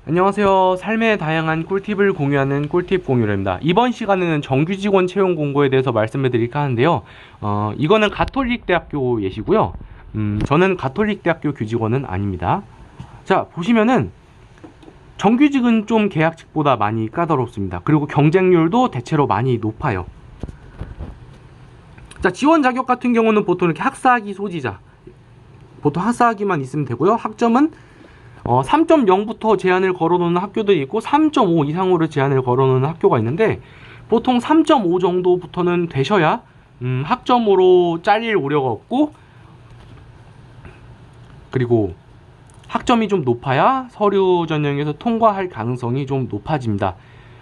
안녕하세요. 삶의 다양한 꿀팁을 공유하는 꿀팁 공유입니다. 이번 시간에는 정규 직원 채용 공고에 대해서 말씀을 드릴까 하는데요. 이거는 가톨릭 대학교 예시고요. 저는 가톨릭 대학교 교직원은 아닙니다. 자, 보시면은 정규직은 좀 계약직보다 많이 까다롭습니다. 그리고 경쟁률도 대체로 많이 높아요. 자, 지원 자격 같은 경우는 보통 이렇게 학사학위 소지자, 보통 학사학위만 있으면 되고요. 학점은 3.0부터 제한을 걸어놓는 학교도 있고 3.5 이상으로 제한을 걸어놓는 학교가 있는데, 보통 3.5 정도부터는 되셔야 학점으로 잘릴 우려가 없고, 그리고 학점이 좀 높아야 서류 전형에서 통과할 가능성이 좀 높아집니다.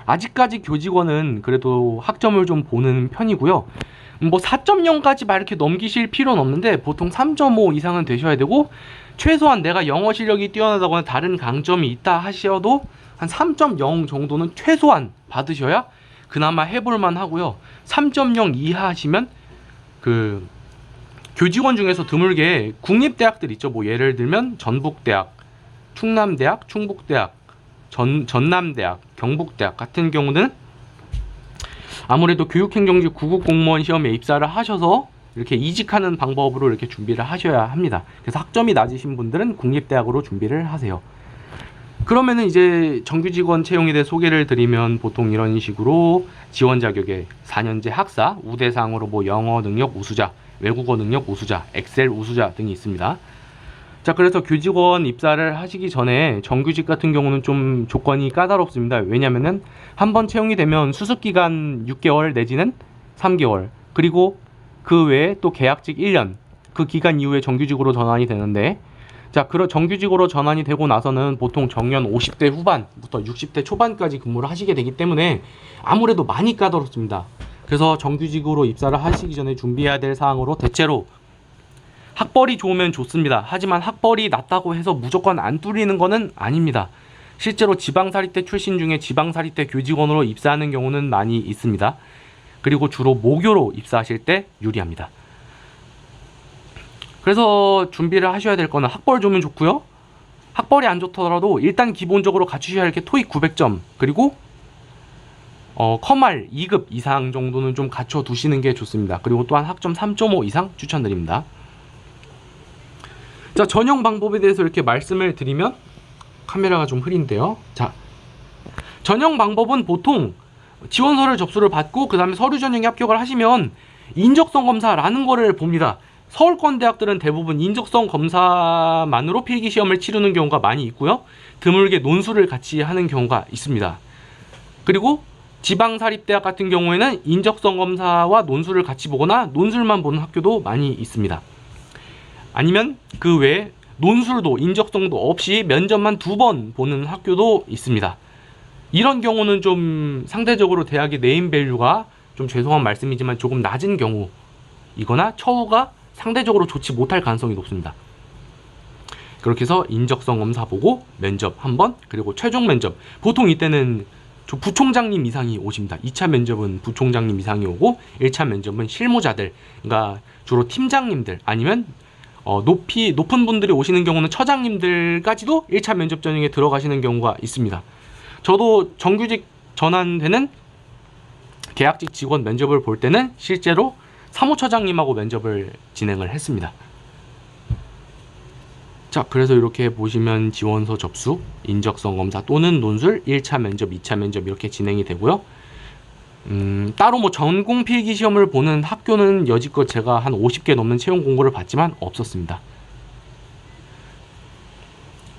아직까지 교직원은 그래도 학점을 좀 보는 편이고요. 뭐 4.0까지 막 이렇게 넘기실 필요는 없는데 보통 3.5 이상은 되셔야 되고, 최소한 내가 영어 실력이 뛰어나다거나 다른 강점이 있다 하셔도 한 3.0 정도는 최소한 받으셔야 그나마 해볼만 하고요. 3.0 이하 하시면 그 교직원 중에서 드물게 국립대학들 있죠. 뭐 예를 들면 전북대학, 충남대학, 충북대학, 전남대학, 경북대학 같은 경우는 아무래도 교육행정지 9급 공무원 시험에 입사를 하셔서 이렇게 이직하는 방법으로 이렇게 준비를 하셔야 합니다. 그래서 학점이 낮으신 분들은 국립대학으로 준비를 하세요. 그러면은 이제 정규직원 채용에 대해 소개를 드리면 보통 이런 식으로 지원 자격에 4년제 학사, 우대상으로 뭐 영어 능력 우수자, 외국어 능력 우수자, 엑셀 우수자 등이 있습니다. 자, 그래서 교직원 입사를 하시기 전에 정규직 같은 경우는 좀 조건이 까다롭습니다. 왜냐면은 한번 채용이 되면 수습기간 6개월 내지는 3개월, 그리고 그 외에 또 계약직 1년, 그 기간 이후에 정규직으로 전환이 되는데, 자, 정규직으로 전환이 되고 나서는 보통 정년 50대 후반부터 60대 초반까지 근무를 하시게 되기 때문에 아무래도 많이 까다롭습니다. 그래서 정규직으로 입사를 하시기 전에 준비해야 될 사항으로 대체로 학벌이 좋으면 좋습니다. 하지만 학벌이 낮다고 해서 무조건 안 뚫리는 거는 아닙니다. 실제로 지방사립대 출신 중에 지방사립대 교직원으로 입사하는 경우는 많이 있습니다. 그리고 주로 모교로 입사하실 때 유리합니다. 그래서 준비를 하셔야 될 거는 학벌 좋으면 좋고요. 학벌이 안 좋더라도 일단 기본적으로 갖추셔야 할 게 토익 900점, 그리고 컴알 2급 이상 정도는 좀 갖춰 두시는 게 좋습니다. 그리고 또한 학점 3.5 이상 추천드립니다. 자, 전형 방법에 대해서 이렇게 말씀을 드리면, 카메라가 좀 흐린데요. 자, 전형 방법은 보통 지원서를 접수를 받고 그 다음에 서류 전형에 합격을 하시면 인적성 검사라는 거를 봅니다. 서울권 대학들은 대부분 인적성 검사만으로 필기시험을 치르는 경우가 많이 있고요. 드물게 논술을 같이 하는 경우가 있습니다. 그리고 지방사립대학 같은 경우에는 인적성 검사와 논술을 같이 보거나 논술만 보는 학교도 많이 있습니다. 아니면 그 외에 논술도 인적성도 없이 면접만 2번 보는 학교도 있습니다. 이런 경우는 좀 상대적으로 대학의 네임밸류가, 좀 죄송한 말씀이지만 조금 낮은 경우이거나 처우가 상대적으로 좋지 못할 가능성이 높습니다. 그렇게 해서 인적성 검사 보고 면접 한번, 그리고 최종 면접, 보통 이때는 부총장님 이상이 오십니다. 2차 면접은 부총장님 이상이 오고 1차 면접은 실무자들, 그러니까 주로 팀장님들 아니면 높은 분들이 오시는 경우는 처장님들까지도 1차 면접 전형에 들어가시는 경우가 있습니다. 저도 정규직 전환되는 계약직 직원 면접을 볼 때는 실제로 사무처장님하고 면접을 진행을 했습니다. 자, 그래서 이렇게 보시면 지원서 접수, 인적성 검사 또는 논술, 1차 면접, 2차 면접 이렇게 진행이 되고요. 따로 뭐 전공 필기 시험을 보는 학교는 여지껏 제가 한 50개 넘는 채용 공고를 봤지만 없었습니다.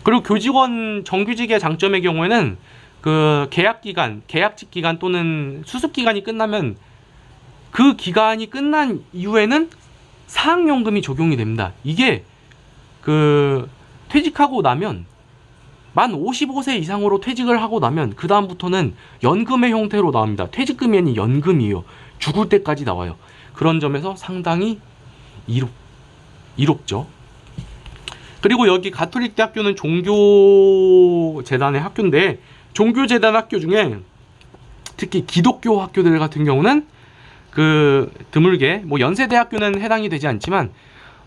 그리고 교직원 정규직의 장점의 경우에는 그 계약직 기간 또는 수습 기간이 끝나면 그 기간이 끝난 이후에는 사학연금이 적용이 됩니다. 이게 그 퇴직하고 나면 만 55세 이상으로 퇴직을 하고 나면 그 다음부터는 연금의 형태로 나옵니다. 퇴직금이 아닌 연금이에요. 죽을 때까지 나와요. 그런 점에서 상당히 이롭죠. 그리고 여기 가톨릭 대학교는 종교재단의 학교인데, 종교재단 학교 중에 특히 기독교 학교들 같은 경우는 그 드물게, 뭐 연세대학교는 해당이 되지 않지만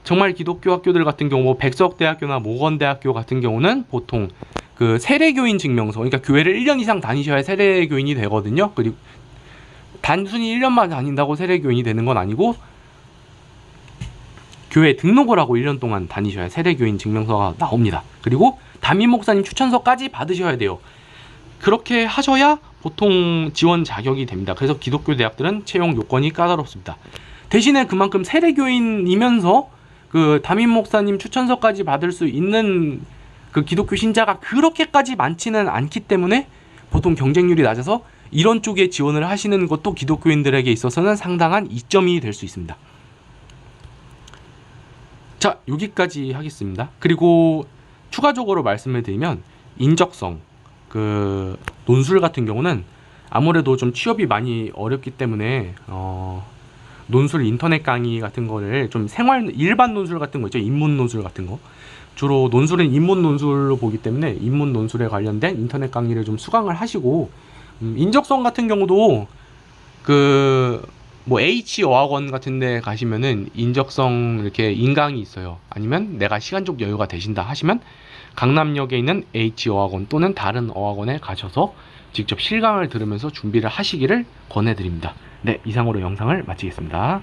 정말 기독교 학교들 같은 경우 뭐 백석대학교나 모건대학교 같은 경우는 보통 그 세례교인 증명서, 그러니까 교회를 1년 이상 다니셔야 세례교인이 되거든요. 그리고 단순히 1년만 다닌다고 세례교인이 되는 건 아니고 교회 등록을 하고 1년 동안 다니셔야 세례교인 증명서가 나옵니다. 그리고 담임 목사님 추천서까지 받으셔야 돼요. 그렇게 하셔야 보통 지원 자격이 됩니다. 그래서 기독교 대학들은 채용 요건이 까다롭습니다. 대신에 그만큼 세례교인이면서 그 담임 목사님 추천서까지 받을 수 있는 그 기독교 신자가 그렇게까지 많지는 않기 때문에 보통 경쟁률이 낮아서 이런 쪽에 지원을 하시는 것도 기독교인들에게 있어서는 상당한 이점이 될 수 있습니다. 자, 여기까지 하겠습니다. 그리고 추가적으로 말씀을 드리면 인적성, 그 논술 같은 경우는 아무래도 좀 취업이 많이 어렵기 때문에 논술 인터넷 강의 같은 거를 좀 일반 논술 같은 거 있죠. 인문 논술 같은 거. 주로 논술은 인문 논술로 보기 때문에 인문 논술에 관련된 인터넷 강의를 좀 수강을 하시고, 인적성 같은 경우도 뭐 H어학원 같은 데 가시면은 인적성 이렇게 인강이 있어요. 아니면 내가 시간적 여유가 되신다 하시면 강남역에 있는 H어학원 또는 다른 어학원에 가셔서 직접 실강을 들으면서 준비를 하시기를 권해드립니다. 네, 이상으로 영상을 마치겠습니다.